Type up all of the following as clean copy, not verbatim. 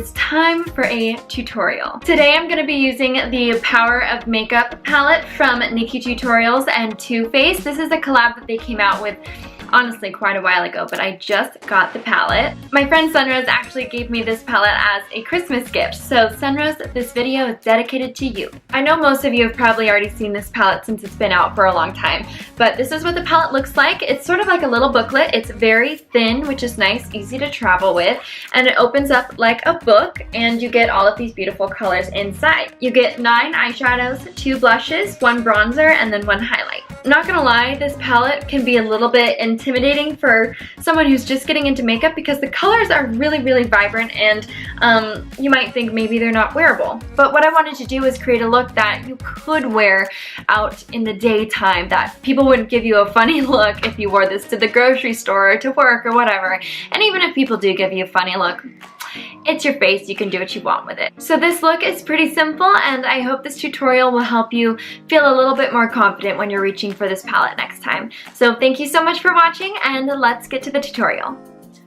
is time for a tutorial. Today I'm going to be using the Power of Makeup palette from NikkieTutorials and Too Faced. This is a collab that they came out with honestly quite a while ago, but I just got the palette. My friend Sunrose actually gave me this palette as a Christmas gift, so Sunrose, this video is dedicated to you. I know most of you have probably already seen this palette since it's been out for a long time, but this is what the palette looks like. It's sort of like a little booklet. It's very thin, which is nice, easy to travel with, and it opens up like a book, and you get all of these beautiful colors inside. You get 9 eyeshadows, 2 blushes, 1 bronzer, and then 1 highlight. Not gonna lie, this palette can be a little bit intimidating for someone who's just getting into makeup because the colors are really, really vibrant, and you might think maybe they're not wearable. But what I wanted to do is create a look that you could wear out in the daytime, that people wouldn't give you a funny look if you wore this to the grocery store or to work or whatever. And even if people do give you a funny look, it's your face, you can do what you want with it. So this look is pretty simple, and I hope this tutorial will help you feel a little bit more confident when you're reaching for this palette next time. So thank you so much for watching, and let's get to the tutorial.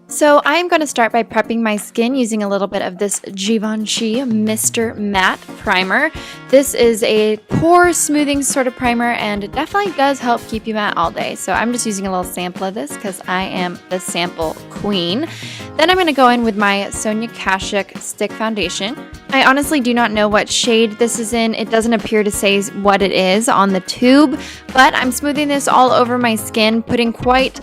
So I'm going to start by prepping my skin using a little bit of this Givenchy Mr. Matte Primer. This is a pore smoothing sort of primer, and it definitely does help keep you matte all day. So I'm just using a little sample of this because I am the sample queen. Then I'm going to go in with my Sonia Kashuk Stick Foundation. I honestly do not know what shade this is in. It doesn't appear to say what it is on the tube, but I'm smoothing this all over my skin, putting quite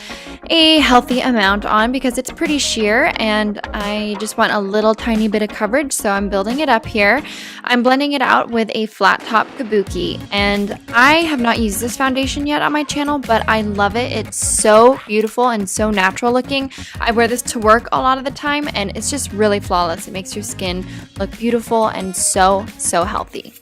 a healthy amount on because it's pretty sheer and I just want a little tiny bit of coverage, so I'm building it up here. I'm blending it out with a flat top kabuki, and I have not used this foundation yet on my channel, but I love it. It's so beautiful and so natural looking. I wear this to work a lot of the time, and it's just really flawless. It makes your skin look beautiful and so healthy.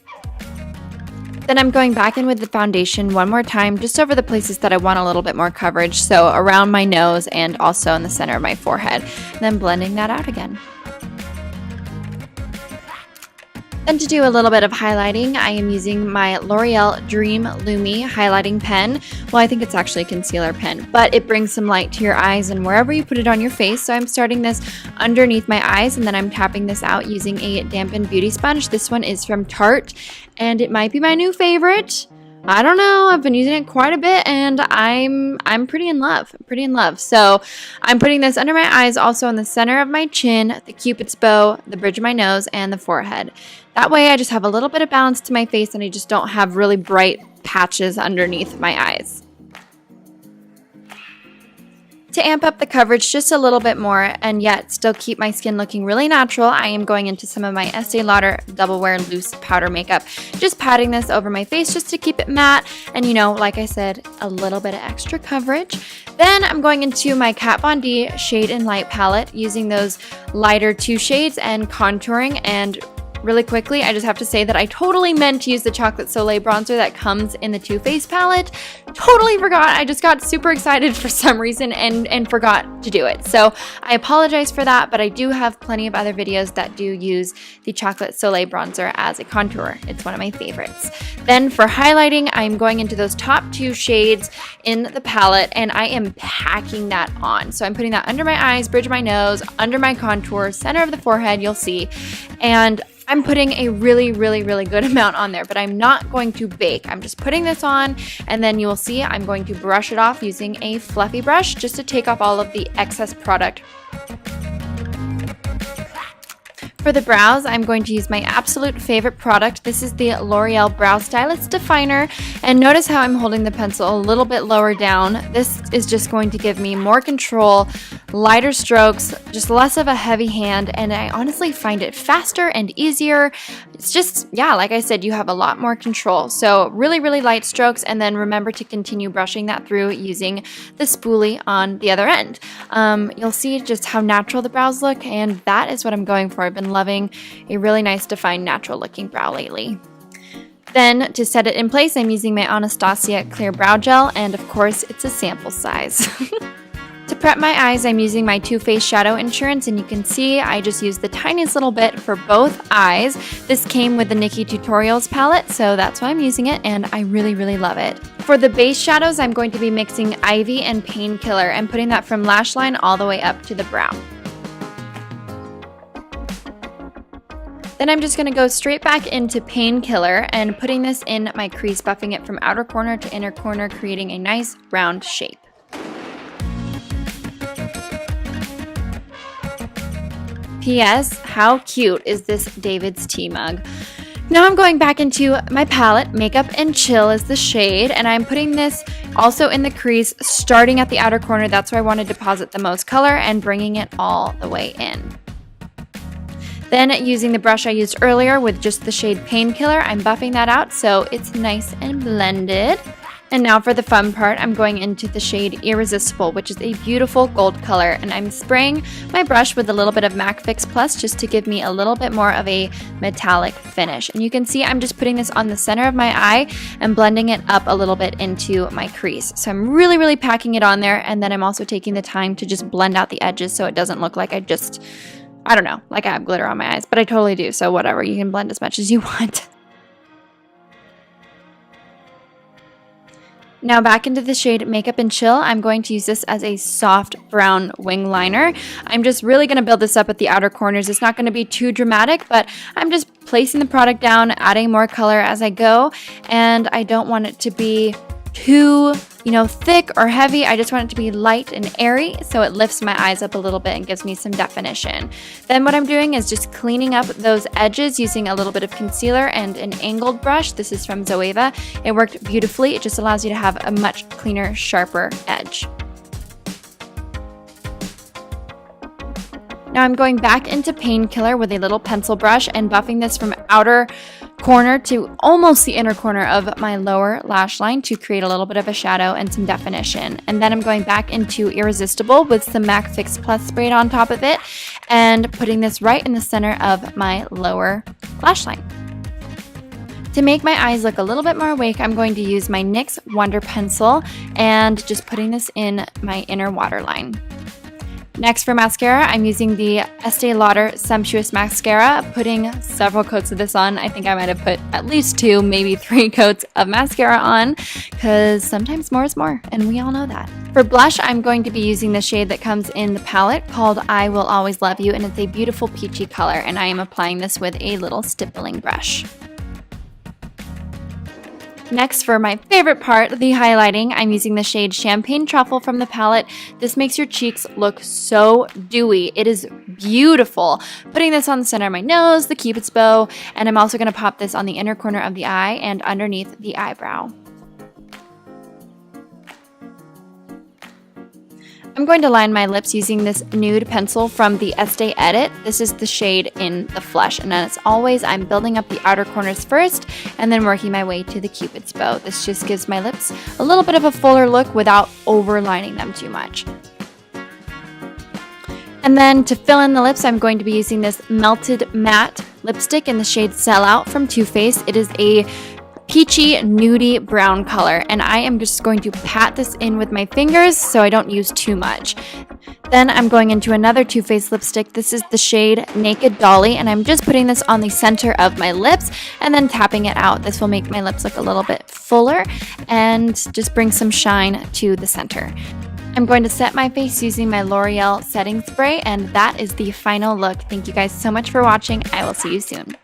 Then I'm going back in with the foundation one more time, just over the places that I want a little bit more coverage, so around my nose and also in the center of my forehead, and then blending that out again. Then to do a little bit of highlighting, I am using my L'Oreal Dream Lumi highlighting pen. Well, I think it's actually a concealer pen, but it brings some light to your eyes and wherever you put it on your face. So I'm starting this underneath my eyes, and then I'm tapping this out using a dampened beauty sponge. This one is from Tarte, and it might be my new favorite. I don't know, I've been using it quite a bit, and I'm pretty in love. So I'm putting this under my eyes, also in the center of my chin, the cupid's bow, the bridge of my nose, and the forehead. That way I just have a little bit of balance to my face, and I just don't have really bright patches underneath my eyes. To amp up the coverage just a little bit more and yet still keep my skin looking really natural, I am going into some of my Estee Lauder Double Wear Loose Powder Makeup. Just patting this over my face just to keep it matte and, you know, like I said, a little bit of extra coverage. Then I'm going into my Kat Von D Shade and Light palette using those lighter 2 shades and contouring. And really quickly, I just have to say that I totally meant to use the Chocolate Soleil bronzer that comes in the Too Faced palette. Totally forgot. I just got super excited for some reason and forgot to do it. So I apologize for that, but I do have plenty of other videos that do use the Chocolate Soleil bronzer as a contour. It's one of my favorites. Then for highlighting, I'm going into those top 2 shades in the palette, and I am packing that on. So I'm putting that under my eyes, bridge of my nose, under my contour, center of the forehead, you'll see. And I'm putting a really good amount on there, but I'm not going to bake. I'm just putting this on, and then you will see I'm going to brush it off using a fluffy brush just to take off all of the excess product. For the brows, I'm going to use my absolute favorite product. This is the L'Oreal Brow Stylist Definer, and notice how I'm holding the pencil a little bit lower down. This is just going to give me more control, lighter strokes, just less of a heavy hand, and I honestly find it faster and easier. It's just, yeah, like I said, you have a lot more control. So really light strokes, and then remember to continue brushing that through using the spoolie on the other end. You'll see just how natural the brows look, and that is what I'm going for. I've been loving a really nice defined natural looking brow lately. Then to set it in place, I'm using my Anastasia Clear Brow Gel, and of course it's a sample size. To prep my eyes, I'm using my Too Faced Shadow Insurance, and you can see I just used the tiniest little bit for both eyes. This came with the NikkieTutorials palette, so that's why I'm using it, and I really love it. For the base shadows, I'm going to be mixing Ivy and Painkiller and putting that from lash line all the way up to the brow. Then I'm just going to go straight back into Painkiller and putting this in my crease, buffing it from outer corner to inner corner, creating a nice round shape. P.S. How cute is this David's tea mug? Now I'm going back into my palette. Makeup and Chill is the shade, and I'm putting this also in the crease, starting at the outer corner. That's where I want to deposit the most color and bringing it all the way in. Then using the brush I used earlier with just the shade Painkiller, I'm buffing that out so it's nice and blended. And now for the fun part, I'm going into the shade Irresistible, which is a beautiful gold color. And I'm spraying my brush with a little bit of MAC Fix Plus just to give me a little bit more of a metallic finish. And you can see I'm just putting this on the center of my eye and blending it up a little bit into my crease. So I'm really packing it on there. And then I'm also taking the time to just blend out the edges so it doesn't look like I don't know, like I have glitter on my eyes, but I totally do. So whatever, you can blend as much as you want. Now back into the shade Makeup and Chill, I'm going to use this as a soft brown wing liner. I'm just really going to build this up at the outer corners. It's not going to be too dramatic, but I'm just placing the product down, adding more color as I go, and I don't want it to be too, thick or heavy. I just want it to be light and airy so it lifts my eyes up a little bit and gives me some definition. Then what I'm doing is just cleaning up those edges using a little bit of concealer and an angled brush. This is from Zoeva. It worked beautifully. It just allows you to have a much cleaner, sharper edge. Now I'm going back into Painkiller with a little pencil brush and buffing this from outer corner to almost the inner corner of my lower lash line to create a little bit of a shadow and some definition. And then I'm going back into Irresistible with some MAC Fix Plus sprayed on top of it and putting this right in the center of my lower lash line. To make my eyes look a little bit more awake, I'm going to use my NYX Wonder Pencil and just putting this in my inner waterline. Next for mascara, I'm using the Estee Lauder Sumptuous Mascara, putting several coats of this on. I think I might have put at least 2, maybe 3 coats of mascara on, because sometimes more is more, and we all know that. For blush, I'm going to be using the shade that comes in the palette called I Will Always Love You, and it's a beautiful peachy color, and I am applying this with a little stippling brush. Next, for my favorite part, the highlighting, I'm using the shade Champagne Truffle from the palette. This makes your cheeks look so dewy. It is beautiful. Putting this on the center of my nose, the Cupid's bow, and I'm also going to pop this on the inner corner of the eye and underneath the eyebrow. I'm going to line my lips using this nude pencil from the Estee Edit. This is the shade in the Flush, and as always, I'm building up the outer corners first and then working my way to the Cupid's bow. This just gives my lips a little bit of a fuller look without overlining them too much. And then to fill in the lips, I'm going to be using this Melted Matte lipstick in the shade Sellout from Too Faced. It is a peachy, nudie brown color, and I am just going to pat this in with my fingers so I don't use too much. Then I'm going into another Too Faced lipstick. This is the shade Naked Dolly, and I'm just putting this on the center of my lips and then tapping it out. This will make my lips look a little bit fuller and just bring some shine to the center. I'm going to set my face using my L'Oreal setting spray, and that is the final look. Thank you guys so much for watching. I will see you soon.